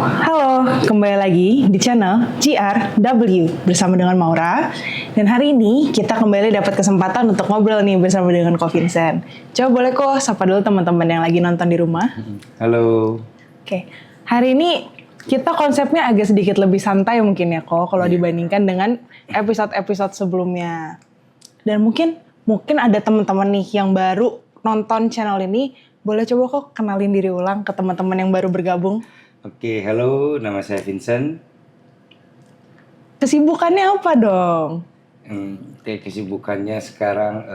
Halo, kembali lagi di channel GRW bersama dengan Maura. Dan hari ini kita kembali dapat kesempatan untuk ngobrol nih bersama dengan Ko Vincent. Coba boleh kok sapa dulu teman-teman yang lagi nonton di rumah. Halo. Oke, hari ini kita konsepnya agak sedikit lebih santai mungkin ya kok kalau dibandingkan dengan episode-episode sebelumnya. Dan mungkin ada teman-teman nih yang baru nonton channel ini, boleh coba kok kenalin diri ulang ke teman-teman yang baru bergabung. Oke, halo, nama saya Vincent. Kesibukannya apa dong? Kesibukannya sekarang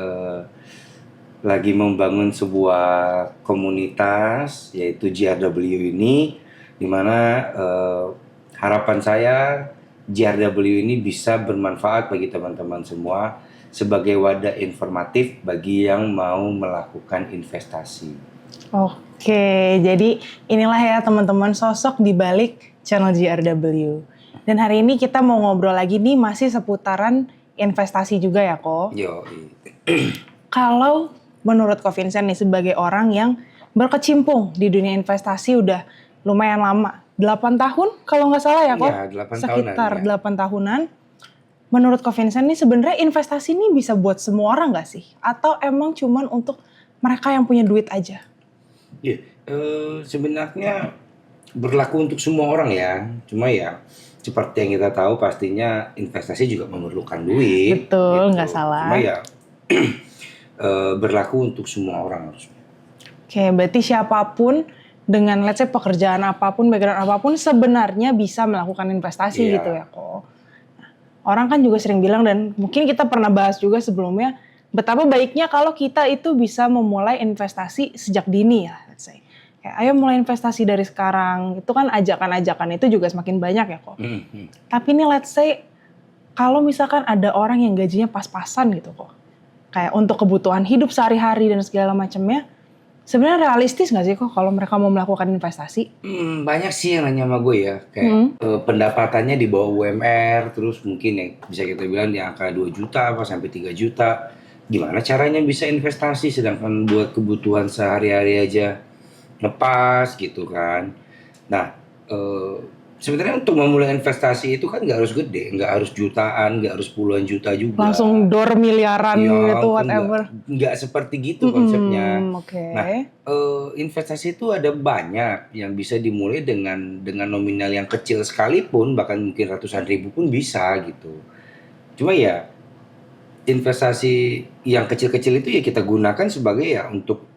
lagi membangun sebuah komunitas yaitu GRW ini, di mana harapan saya GRW ini bisa bermanfaat bagi teman-teman semua sebagai wadah informatif bagi yang mau melakukan investasi. Oke, jadi inilah ya teman-teman sosok di balik channel GRW. Dan hari ini kita mau ngobrol lagi nih masih seputaran investasi juga ya Ko. Yo. Kalau menurut Ko Vincent nih sebagai orang yang berkecimpung di dunia investasi udah lumayan lama, 8 tahun kalau nggak salah ya Ko? Iya, 8 Sekitar tahunan, 8 tahunan. Menurut Ko Vincent nih sebenarnya investasi ini bisa buat semua orang nggak sih? Atau emang cuman untuk mereka yang punya duit aja? Ya, sebenarnya berlaku untuk semua orang ya. Cuma ya seperti yang kita tahu pastinya investasi juga memerlukan duit. Betul, gitu. nggak salah. Cuma ya berlaku untuk semua orang harusnya. Oke, berarti siapapun dengan let's say pekerjaan apapun, background apapun sebenarnya bisa melakukan investasi gitu ya kok. Nah, orang kan juga sering bilang dan mungkin kita pernah bahas juga sebelumnya betapa baiknya kalau kita itu bisa memulai investasi sejak dini ya, let's say. Kayak, ayo mulai investasi dari sekarang. Itu kan ajakan-ajakan itu juga semakin banyak ya kok. Tapi ini let's say kalau misalkan ada orang yang gajinya pas-pasan gitu kok. Kayak untuk kebutuhan hidup sehari-hari dan segala macamnya. Sebenarnya realistis nggak sih kok kalau mereka mau melakukan investasi? Banyak sih yang nanya sama gue ya. Kayak pendapatannya di bawah UMR. Terus mungkin yang bisa kita bilang di angka 2 juta apa sampai 3 juta. Gimana caranya bisa investasi sedangkan buat kebutuhan sehari-hari aja lepas gitu kan. Nah, sebenarnya untuk memulai investasi itu kan nggak harus gede, nggak harus jutaan, nggak harus puluhan juta juga. Langsung door miliaran Ya, gitu whatever. nggak seperti gitu konsepnya. Oke. Nah, investasi itu ada banyak yang bisa dimulai dengan nominal yang kecil sekalipun, bahkan mungkin ratusan ribu pun bisa gitu. Cuma ya investasi yang kecil-kecil itu ya kita gunakan sebagai ya untuk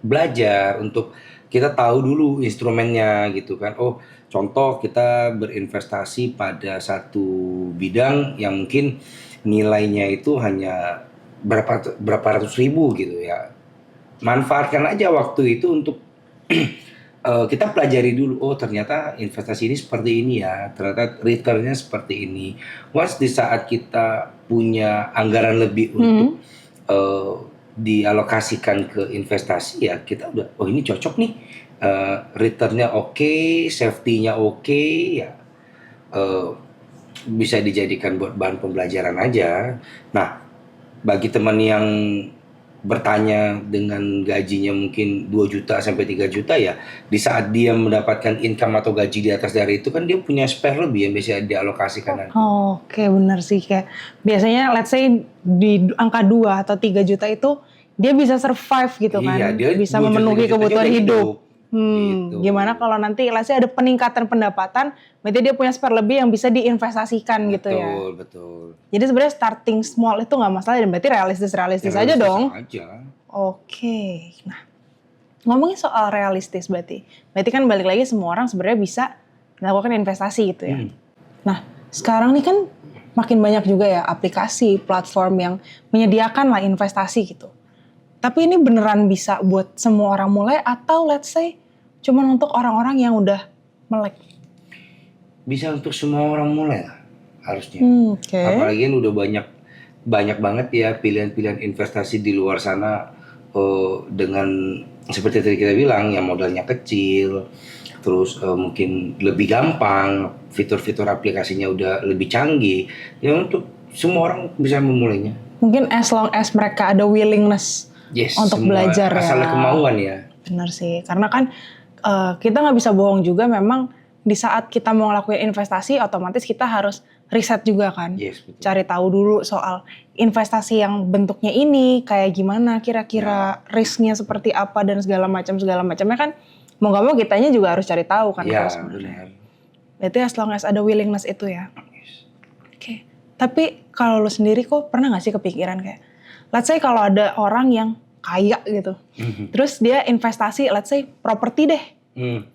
belajar, untuk kita tahu dulu instrumennya gitu kan. Oh, contoh kita berinvestasi pada satu bidang yang mungkin nilainya itu hanya berapa ratus ribu gitu ya. Manfaatkan aja waktu itu untuk kita pelajari dulu, oh ternyata investasi ini seperti ini ya, ternyata returnnya seperti ini. Once di saat kita punya anggaran lebih untuk dialokasikan ke investasi ya kita udah, oh ini cocok nih, returnnya oke, safety-nya oke, ya bisa dijadikan buat bahan pembelajaran aja. Nah, bagi teman yang bertanya dengan gajinya mungkin 2 juta sampai 3 juta ya, di saat dia mendapatkan income atau gaji di atas dari itu kan dia punya spare lebih yang bisa dialokasikan nanti. Oke, benar sih kayak biasanya let's say di angka 2 atau 3 juta itu dia bisa survive gitu kan. Iya, dia bisa 2 juta, memenuhi 3 juta kebutuhan dia udah hidup. Gitu. Gimana kalau nanti let's say ada peningkatan pendapatan, berarti dia punya spare lebih yang bisa diinvestasikan gitu ya. Betul. Jadi sebenarnya starting small itu nggak masalah dan berarti realistis aja dong. Aja. Oke. Nah, ngomongin soal realistis berarti kan balik lagi semua orang sebenarnya bisa melakukan investasi gitu ya. Nah, sekarang nih kan makin banyak juga ya aplikasi, platform yang menyediakan lah investasi gitu. Tapi ini beneran bisa buat semua orang mulai atau let's say cuman untuk orang-orang yang udah melek? Bisa untuk semua orang mulai lah harusnya. Okay. Apalagi kan udah banyak banget ya pilihan-pilihan investasi di luar sana, dengan seperti tadi kita bilang yang modalnya kecil, terus mungkin lebih gampang, fitur-fitur aplikasinya udah lebih canggih, ya untuk semua orang bisa memulainya. Mungkin as long as mereka ada willingness untuk belajar ya. Asal kemauan ya. Benar sih, karena kan kita nggak bisa bohong juga memang di saat kita mau ngelakuin investasi, otomatis kita harus riset juga kan. Yes, betul. Cari tahu dulu soal investasi yang bentuknya ini kayak gimana, kira-kira risknya seperti apa dan segala macamnya kan. Mau gak mau kitanya juga harus cari tahu kan. Iya, sebenarnya. benar. Berarti as long as ada willingness itu ya. Yes. Oke. Tapi kalau lu sendiri kok pernah gak sih kepikiran kayak, let's say kalau ada orang yang kaya gitu, terus dia investasi, let's say properti deh,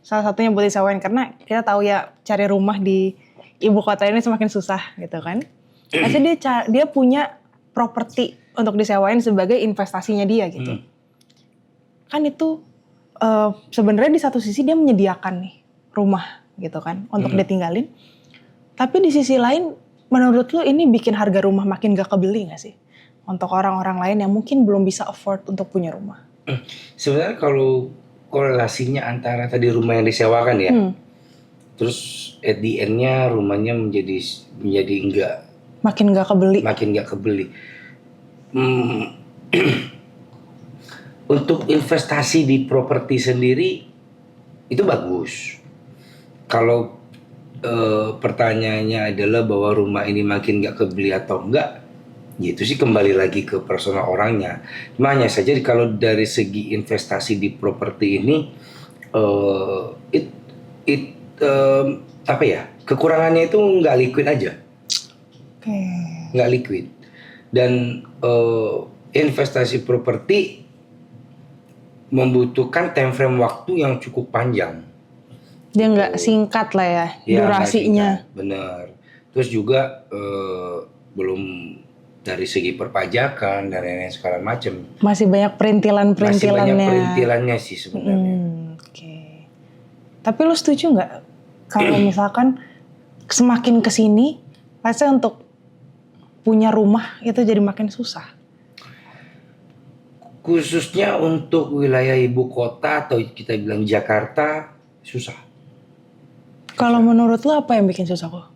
salah satunya buat disewain, karena kita tahu ya cari rumah di ibu kota ini semakin susah gitu kan. Let's say dia punya properti untuk disewain sebagai investasinya dia gitu. Kan itu sebenarnya di satu sisi dia menyediakan nih rumah gitu kan untuk ditinggalin. Tapi di sisi lain, menurut lu ini bikin harga rumah makin gak kebeli gak sih? Untuk orang-orang lain yang mungkin belum bisa afford untuk punya rumah. Sebenarnya kalau korelasinya antara tadi rumah yang disewakan ya, terus at the end-nya rumahnya menjadi enggak, makin gak kebeli. Untuk investasi di properti sendiri itu bagus. Kalau pertanyaannya adalah bahwa rumah ini makin gak kebeli atau enggak, ya itu sih kembali lagi ke personal orangnya. Cuma hanya saja kalau dari segi investasi di properti ini, kekurangannya itu nggak liquid aja. Nggak liquid. Dan investasi properti membutuhkan time frame waktu yang cukup panjang. Dia nggak singkat lah ya durasinya. Bener. Terus juga belum dari segi perpajakan dan lain-lain segala macam. Masih banyak perintilannya sih sebenarnya. Oke. Tapi lu setuju nggak kalau misalkan semakin kesini, rasanya untuk punya rumah itu jadi makin susah? Khususnya untuk wilayah ibu kota atau kita bilang Jakarta, susah. Kalau menurut lu apa yang bikin susah kok?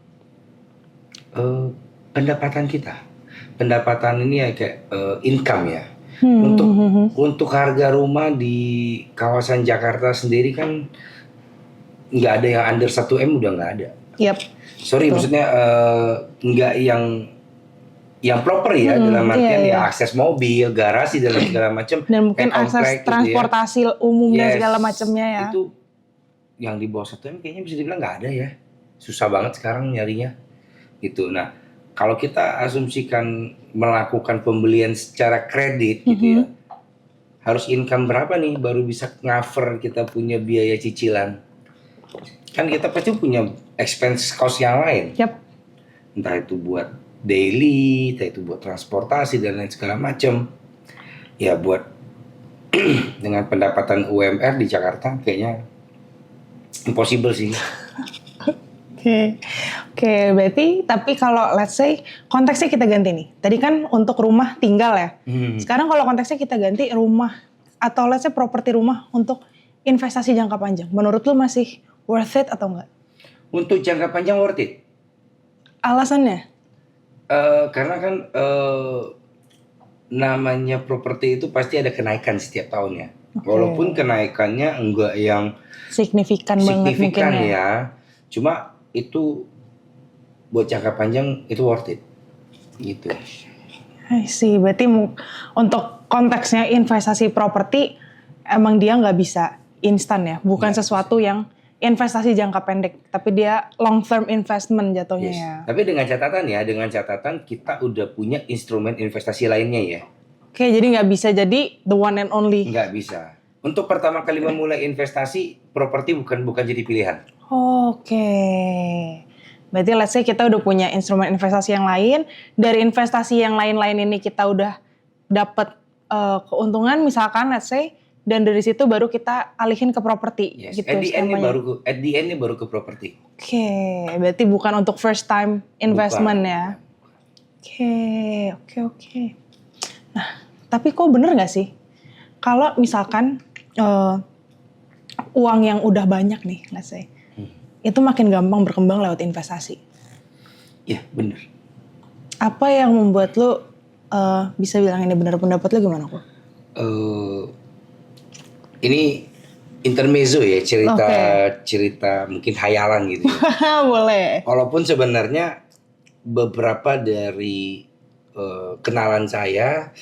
Pendapatan kita. Pendapatan ini ya kayak income ya. Untuk harga rumah di kawasan Jakarta sendiri kan nggak ada yang under 1 M, udah nggak ada. Yap. Sorry, maksudnya nggak yang proper ya, dalam artian ya akses mobil, garasi dan segala macam. Dan mungkin akses transportasi umum dan segala macamnya ya. Itu yang di bawah 1 M kayaknya bisa dibilang nggak ada ya. Susah banget sekarang nyarinya. Gitu. Nah, kalau kita asumsikan melakukan pembelian secara kredit gitu ya, harus income berapa nih baru bisa cover kita punya biaya cicilan? Kan kita pasti punya expense cost yang lain. Yap. Entah itu buat daily, entah itu buat transportasi dan lain segala macam. Ya buat dengan pendapatan UMR di Jakarta kayaknya impossible sih. Oke, berarti tapi kalau let's say konteksnya kita ganti nih. Tadi kan untuk rumah tinggal ya. Sekarang kalau konteksnya kita ganti rumah atau let's say properti rumah untuk investasi jangka panjang. Menurut lu masih worth it atau enggak? Untuk jangka panjang worth it. Alasannya? Karena kan namanya properti itu pasti ada kenaikan setiap tahunnya. Walaupun kenaikannya enggak yang signifikan banget mungkin ya. Cuma itu buat jangka panjang itu worth it gitu. I see. Berarti untuk konteksnya investasi properti emang dia nggak bisa instan ya, bukan sesuatu yang investasi jangka pendek, tapi dia long term investment jatuhnya ya. Tapi dengan catatan kita udah punya instrumen investasi lainnya ya. Oke, jadi nggak bisa jadi the one and only. Nggak bisa. Untuk pertama kali memulai investasi, properti bukan jadi pilihan. Oke. Berarti let's say kita udah punya instrumen investasi yang lain, dari investasi yang lain-lain ini kita udah dapat keuntungan misalkan let's say, dan dari situ baru kita alihin ke properti gitu. At the end ini baru ke properti. Oke, berarti bukan untuk first time investment ya. Oke. Nah, tapi kok bener gak sih kalau misalkan uang yang udah banyak nih let's say, itu makin gampang berkembang lewat investasi? Iya, bener. Apa yang membuat lu bisa bilang ini benar? Pendapat lu gimana kok? Ini intermezzo ya, Oke. cerita mungkin hayalan gitu ya. Boleh. Walaupun sebenarnya beberapa dari kenalan saya,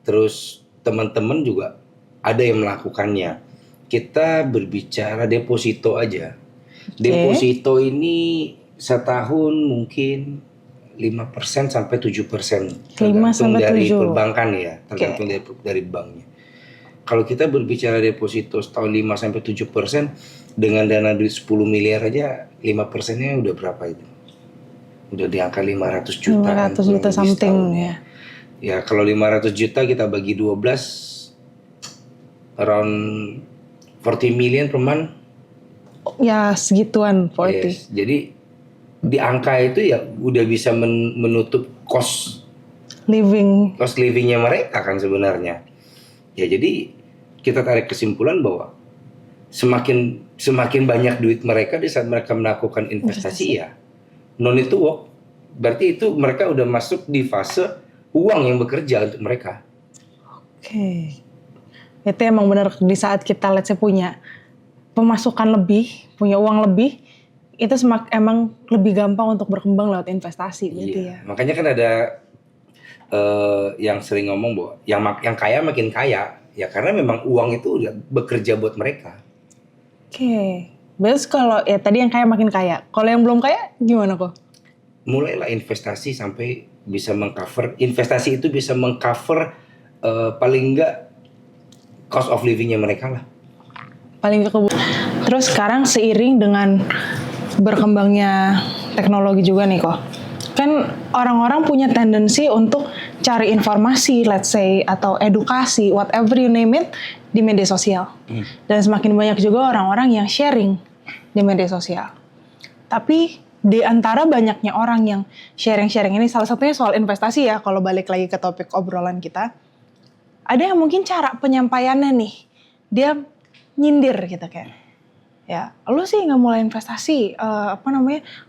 terus teman-teman juga ada yang melakukannya. Kita berbicara deposito aja. Deposito ini setahun mungkin 5% sampai 7%, 5 tergantung sampai dari 7. perbankan ya, tergantung dari banknya. Kalau kita berbicara deposito setahun 5 sampai 7%, dengan dana duit 10 miliar aja 5%-nya udah berapa itu? Udah di angka 500 juta. 500 juta something ya. Ya kalau 500 juta kita bagi 12, around 40 million per month. Ya segituan 40. Yes. Jadi di angka itu ya udah bisa menutup cost livingnya mereka kan sebenarnya. Ya jadi kita tarik kesimpulan bahwa semakin banyak duit mereka di saat mereka melakukan investasi ya no need to work. Berarti itu mereka udah masuk di fase uang yang bekerja untuk mereka. Oke. Itu emang benar di saat kita let's say punya pemasukan lebih, punya uang lebih, itu emang lebih gampang untuk berkembang lewat investasi gitu ya. Makanya kan ada yang sering ngomong bahwa yang kaya makin kaya ya karena memang uang itu udah bekerja buat mereka. Oke. Terus kalau ya tadi yang kaya makin kaya, kalau yang belum kaya gimana kok? Mulailah investasi sampai bisa mengcover, investasi itu bisa mengcover paling enggak cost of livingnya mereka lah. Paling enggak Terus sekarang seiring dengan berkembangnya teknologi juga nih kok, kan orang-orang punya tendensi untuk cari informasi, let's say, atau edukasi, whatever you name it, di media sosial. Dan semakin banyak juga orang-orang yang sharing di media sosial. Tapi di antara banyaknya orang yang sharing-sharing ini, salah satunya soal investasi ya, kalau balik lagi ke topik obrolan kita, ada yang mungkin cara penyampaiannya nih, dia nyindir gitu kayak, ya lu sih nggak mulai investasi,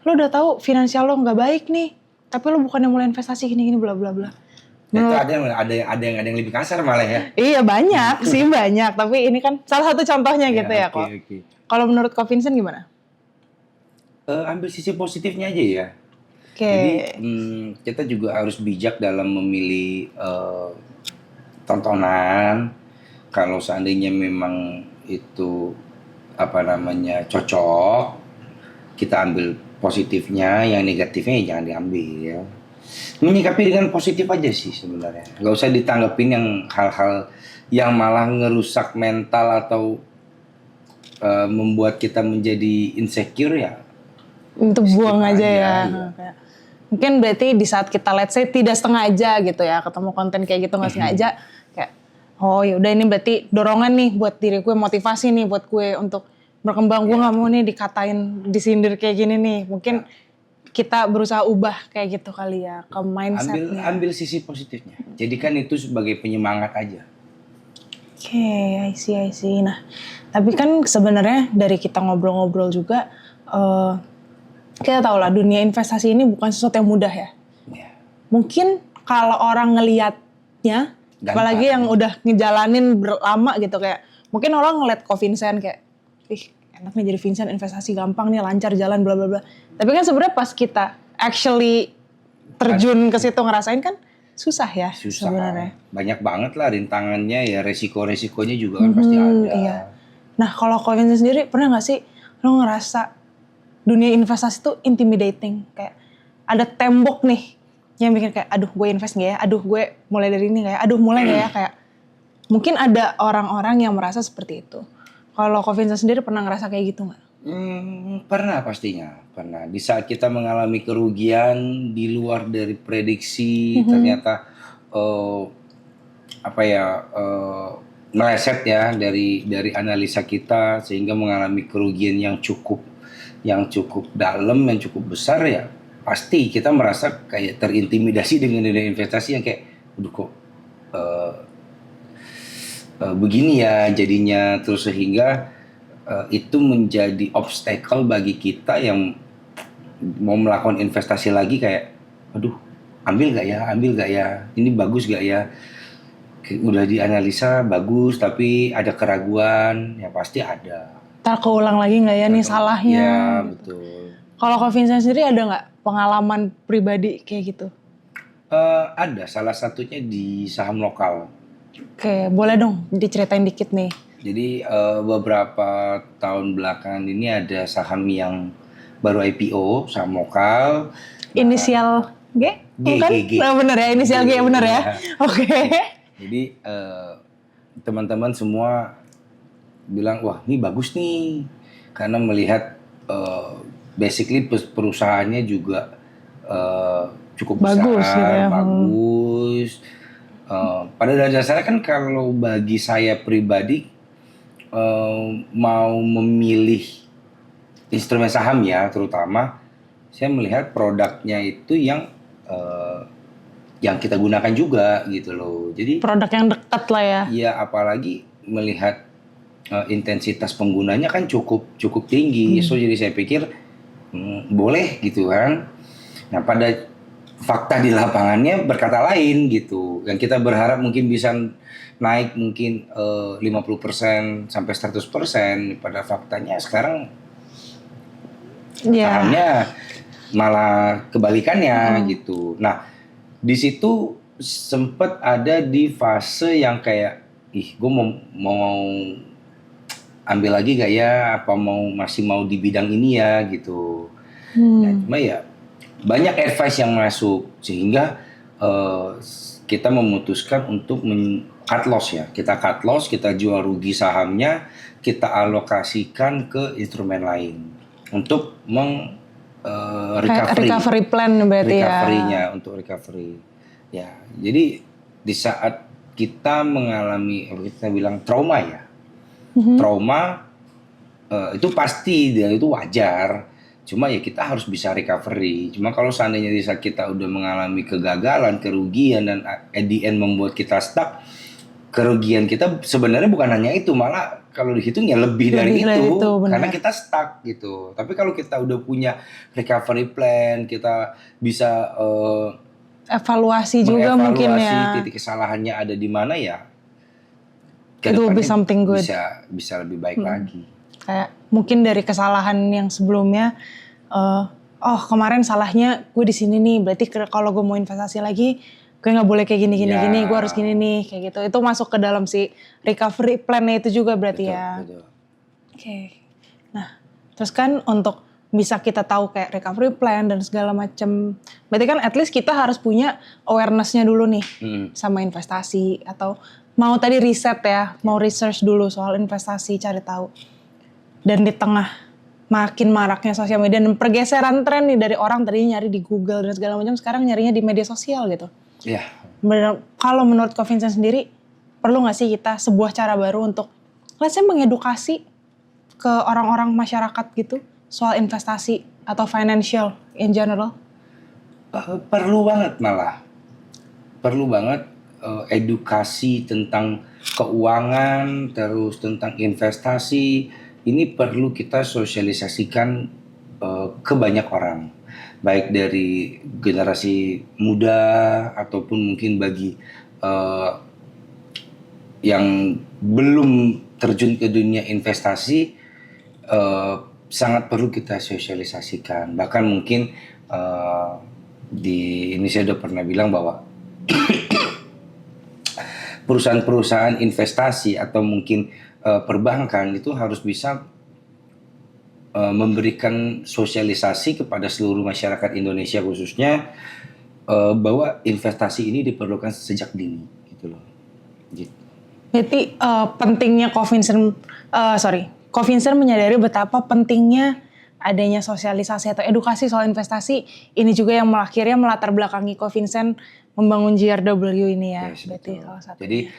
lu udah tahu finansial lo nggak baik nih, tapi lu bukannya mulai investasi gini bla bla bla. Itu ada yang lebih kasar malah ya. Iya banyak sih banyak, tapi ini kan salah satu contohnya gitu ya kok. Kalau menurut Ko Vincent gimana? Ambil sisi positifnya aja ya. Oke. Jadi kita juga harus bijak dalam memilih tontonan. Kalau seandainya memang itu cocok, kita ambil positifnya, yang negatifnya ya jangan diambil ya. Menyikapi dengan positif aja sih sebenarnya. Nggak usah ditanggapin yang hal-hal yang malah ngerusak mental atau membuat kita menjadi insecure ya. Itu buang aja ya. Kayak, mungkin berarti di saat kita let's say tidak sengaja gitu ya ketemu konten kayak gitu nggak sengaja, kayak oh ya udah ini berarti dorongan nih buat diri gue, motivasi nih buat gue untuk berkembang. Gue nggak mau nih dikatain, disindir kayak gini nih. Mungkin kita berusaha ubah kayak gitu kali ya ke mindsetnya. Ambil sisi positifnya. Jadikan itu sebagai penyemangat aja. Oke, I see. Nah, tapi kan sebenarnya dari kita ngobrol-ngobrol juga, kita tahu lah dunia investasi ini bukan sesuatu yang mudah ya. Mungkin kalau orang ngelihatnya, apalagi yang udah ngejalanin lama gitu, kayak mungkin orang ngeliat Ko Vincent kayak, ih enak nih jadi Vincent, investasi gampang nih, lancar jalan bla bla bla. Tapi kan sebenarnya pas kita actually terjun ke situ ngerasain kan susah ya sebenarnya. Banyak banget lah rintangannya ya, resiko-resikonya juga kan pasti ada. Iya. Nah kalau Ko Vincent sendiri pernah nggak sih lo ngerasa dunia investasi tuh intimidating, kayak ada tembok nih yang bikin kayak aduh gue invest nggak ya, aduh gue mulai dari ini nggak ya, aduh mulai nggak ya, kayak mungkin ada orang-orang yang merasa seperti itu. Kalau Ko Vincent sendiri pernah ngerasa kayak gitu nggak? Pernah pastinya, pernah. Di saat kita mengalami kerugian di luar dari prediksi, ternyata meleset ya dari analisa kita sehingga mengalami kerugian yang cukup dalam, yang cukup besar ya. Pasti kita merasa kayak terintimidasi dengan dunia investasi yang kayak, aduh kok begini ya jadinya, terus sehingga itu menjadi obstacle bagi kita yang mau melakukan investasi lagi, kayak aduh ambil gak ya, ini bagus gak ya. udah dianalisa bagus tapi ada keraguan, ya pasti ada. Ntar keulang lagi nggak ya nih salahnya? Ya Gitu. betul. Kalau Kak Vincent sendiri ada nggak pengalaman pribadi kayak gitu? Ada salah satunya di saham lokal. Oke, boleh dong diceritain dikit nih. Jadi beberapa tahun belakangan ini ada saham yang baru IPO, saham lokal. Inisial G? G, Bukan? G, G. Nah, bener ya, inisial G bener ya? Iya. Oke. Jadi teman-teman semua bilang, wah ini bagus nih, karena melihat basically perusahaannya juga cukup Bagus besar, gitu ya. bagus. Pada dasarnya kan kalau bagi saya pribadi mau memilih instrumen saham ya, terutama saya melihat produknya itu yang kita gunakan juga gitu loh. Jadi Produk yang dekat lah ya. ya apalagi melihat intensitas penggunanya kan cukup tinggi. So jadi saya pikir boleh gitu kan. Nah, pada fakta di lapangannya berkata lain gitu. Yang kita berharap mungkin bisa naik mungkin 50% sampai 100%, pada faktanya sekarang Iya. sahamnya malah kebalikannya gitu. Nah, di situ sempat ada di fase yang kayak, gue mau ambil lagi gak ya? Apa masih mau di bidang ini ya gitu. Nah, cuma ya banyak advice yang masuk sehingga kita memutuskan untuk cut loss ya. Kita cut loss, kita jual rugi sahamnya, kita alokasikan ke instrumen lain untuk Recovery plan berarti ya. recovery-nya untuk recovery. Ya, jadi di saat kita mengalami kita bilang trauma ya. Trauma itu pasti dia itu wajar. Cuma ya kita harus bisa recovery. Cuma kalau seandainya di saat kita udah mengalami kegagalan, kerugian dan at the end membuat kita stuck, kerugian kita sebenarnya bukan hanya itu, malah kalau dihitung ya lebih dari itu karena kita stuck gitu. Tapi kalau kita udah punya recovery plan, kita bisa evaluasi juga mungkin ya. titik kesalahannya ada di mana ya. It will be something good. Bisa lebih baik lagi. Kayak mungkin dari kesalahan yang sebelumnya, kemarin salahnya gue di sini nih, berarti kalau gue mau investasi lagi, gue nggak boleh kayak gini, gue harus gini nih, kayak gitu. Itu masuk ke dalam si recovery plan-nya itu juga berarti ya. Betul. Oke. Nah, terus kan untuk bisa kita tahu kayak recovery plan dan segala macam, berarti kan at least kita harus punya awareness-nya dulu nih sama investasi, atau mau tadi riset ya, mau research dulu soal investasi, cari tahu. Dan di tengah makin maraknya sosial media dan pergeseran tren nih dari orang tadinya nyari di Google dan segala macam, sekarang nyarinya di media sosial gitu. Iya. Kalau menurut Ko Vincent sendiri, perlu nggak sih kita sebuah cara baru untuk, let's say, mengedukasi ke orang-orang masyarakat gitu soal investasi atau financial in general? Perlu banget malah. Perlu banget edukasi tentang keuangan, terus tentang investasi. Ini perlu kita sosialisasikan ke banyak orang, baik dari generasi muda ataupun mungkin bagi yang belum terjun ke dunia investasi, sangat perlu kita sosialisasikan. Bahkan mungkin ini saya udah pernah bilang bahwa perusahaan-perusahaan investasi atau mungkin perbankan itu harus bisa memberikan sosialisasi kepada seluruh masyarakat Indonesia khususnya bahwa investasi ini diperlukan sejak dini gitu loh. Gitu. Jadi pentingnya Ko Vincent menyadari betapa pentingnya adanya sosialisasi atau edukasi soal investasi, ini juga yang akhirnya melatar belakangi Ko Vincent membangun GRW ini ya. Yes, berarti salah satu. Jadi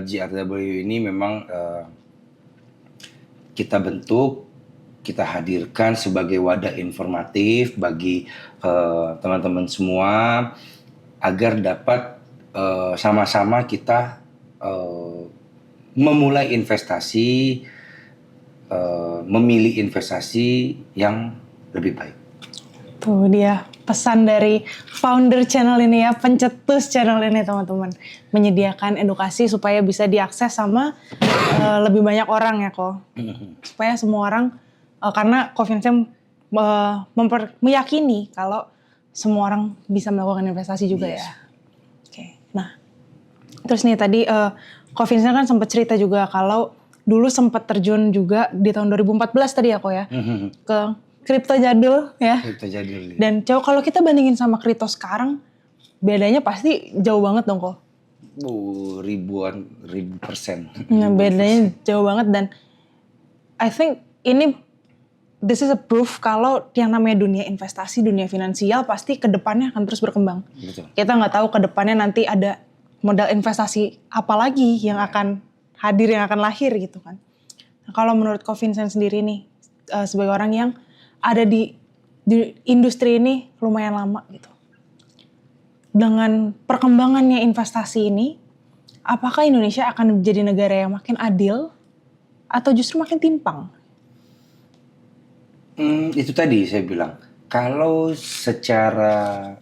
GRW ini memang kita bentuk, kita hadirkan sebagai wadah informatif bagi teman-teman semua agar dapat sama-sama kita memulai investasi, memilih investasi yang lebih baik. Tuh dia pesan dari founder channel ini ya, pencetus channel ini teman-teman. Menyediakan edukasi supaya bisa diakses sama lebih banyak orang ya kok. Supaya semua orang, karena Coffee Sense meyakini kalau semua orang bisa melakukan investasi juga ya. Oke. Nah, terus nih tadi Coffee Sense kan sempat cerita juga kalau dulu sempat terjun juga di tahun 2014 tadi ya kok ya. Ke kripto jadul ya. Kripto jadul. Dan coba kalau kita bandingin sama kripto sekarang, bedanya pasti jauh banget dong kok. Ribu persen. Nah, bedanya jauh banget dan I think this is a proof kalau yang namanya dunia investasi, dunia finansial pasti kedepannya akan terus berkembang. Betul. Kita nggak tahu kedepannya nanti ada modal investasi apa lagi yang akan hadir, yang akan lahir gitu kan. Nah, kalau menurut Coffee Sense sendiri nih, sebagai orang yang ada di industri ini lumayan lama gitu. Dengan perkembangannya investasi ini, apakah Indonesia akan menjadi negara yang makin adil atau justru makin timpang? Itu tadi saya bilang, kalau secara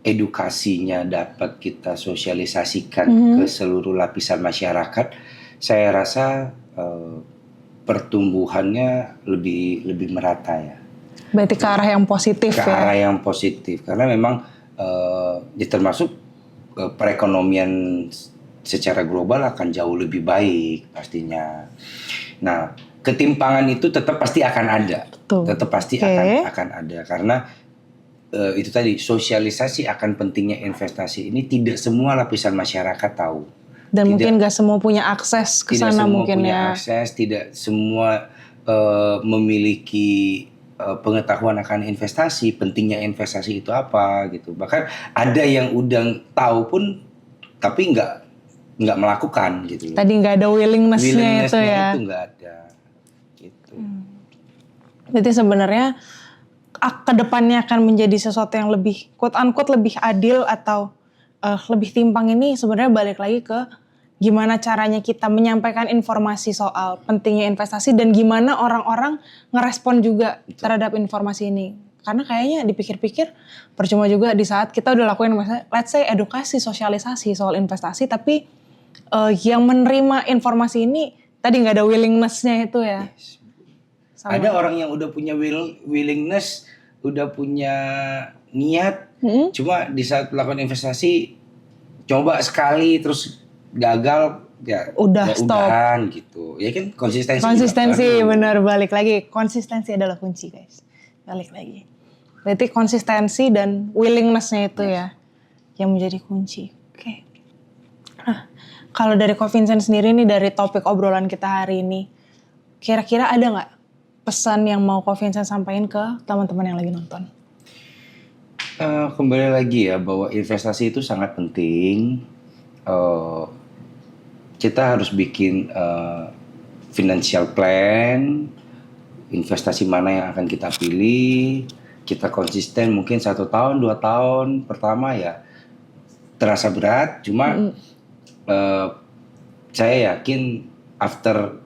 edukasinya dapat kita sosialisasikan ke seluruh lapisan masyarakat, saya rasa pertumbuhannya lebih merata ya. Berarti ke arah yang positif ke arah yang positif, karena memang termasuk perekonomian secara global akan jauh lebih baik pastinya. Nah, ketimpangan itu tetap pasti akan ada. Betul. Tetap pasti akan ada karena itu tadi, sosialisasi akan pentingnya investasi ini tidak semua lapisan masyarakat tahu. Dan mungkin gak semua punya akses ke sana mungkin ya. Akses, tidak semua memiliki pengetahuan akan investasi, pentingnya investasi itu apa gitu. Bahkan ada yang udah tahu pun tapi nggak melakukan gitu. Tadi nggak ada willingness-nya itu ya. Itu nggak ada gitu. Jadi sebenarnya kedepannya akan menjadi sesuatu yang lebih quote unquote lebih adil atau lebih timpang ini sebenarnya balik lagi ke gimana caranya kita menyampaikan informasi soal pentingnya investasi dan gimana orang-orang ngerespon juga terhadap informasi ini. Karena kayaknya dipikir-pikir percuma juga di saat kita udah lakuin let's say edukasi, sosialisasi soal investasi, tapi yang menerima informasi ini tadi nggak ada willingness-nya itu ya. Yes. Ada orang yang udah punya willingness, udah punya niat, cuma di saat melakukan investasi coba sekali terus gagal ya udah stop gitu. Ya kan konsistensi benar, balik lagi konsistensi adalah kunci guys. Balik lagi. Berarti konsistensi dan willingness-nya itu ya yang menjadi kunci. Oke. Nah, kalau dari Coffee Sense sendiri nih, dari topik obrolan kita hari ini, kira-kira ada nggak pesan yang mau Coffee Sense sampaikan ke teman-teman yang lagi nonton? Kembali lagi ya, bahwa investasi itu sangat penting. Kita harus bikin financial plan, investasi mana yang akan kita pilih. Kita konsisten mungkin 1 tahun, 2 tahun. Pertama ya terasa berat, cuma saya yakin after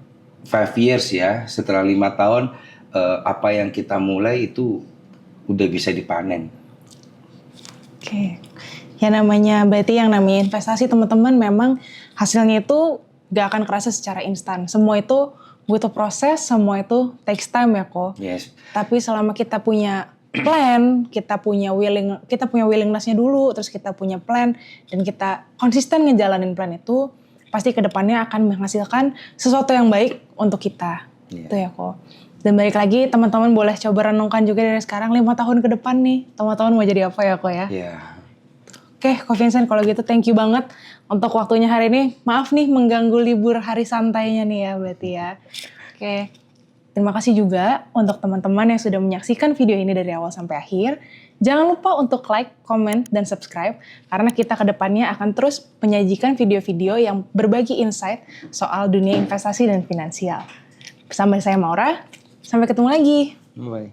5 years ya, setelah 5 tahun apa yang kita mulai itu udah bisa dipanen. Oke. Ya berarti yang namanya investasi teman-teman memang hasilnya itu gak akan kerasa secara instan. Semua itu butuh proses, semua itu takes time ya kok. Yes. Tapi selama kita punya plan, kita punya willingness-nya dulu, terus kita punya plan dan kita konsisten ngejalanin plan itu, pasti kedepannya akan menghasilkan sesuatu yang baik untuk kita. Yeah. Itu ya kok. Dan balik lagi teman-teman boleh coba renungkan juga dari sekarang 5 tahun ke depan nih, teman-teman mau jadi apa ya kok ya. Yeah. Oke, Coffee Sense kalau gitu thank you banget untuk waktunya hari ini. Maaf nih mengganggu libur hari santainya nih ya berarti ya. Oke, terima kasih juga untuk teman-teman yang sudah menyaksikan video ini dari awal sampai akhir. Jangan lupa untuk like, comment, dan subscribe karena kita kedepannya akan terus menyajikan video-video yang berbagi insight soal dunia investasi dan finansial. Bersama saya Maura, sampai ketemu lagi. Bye.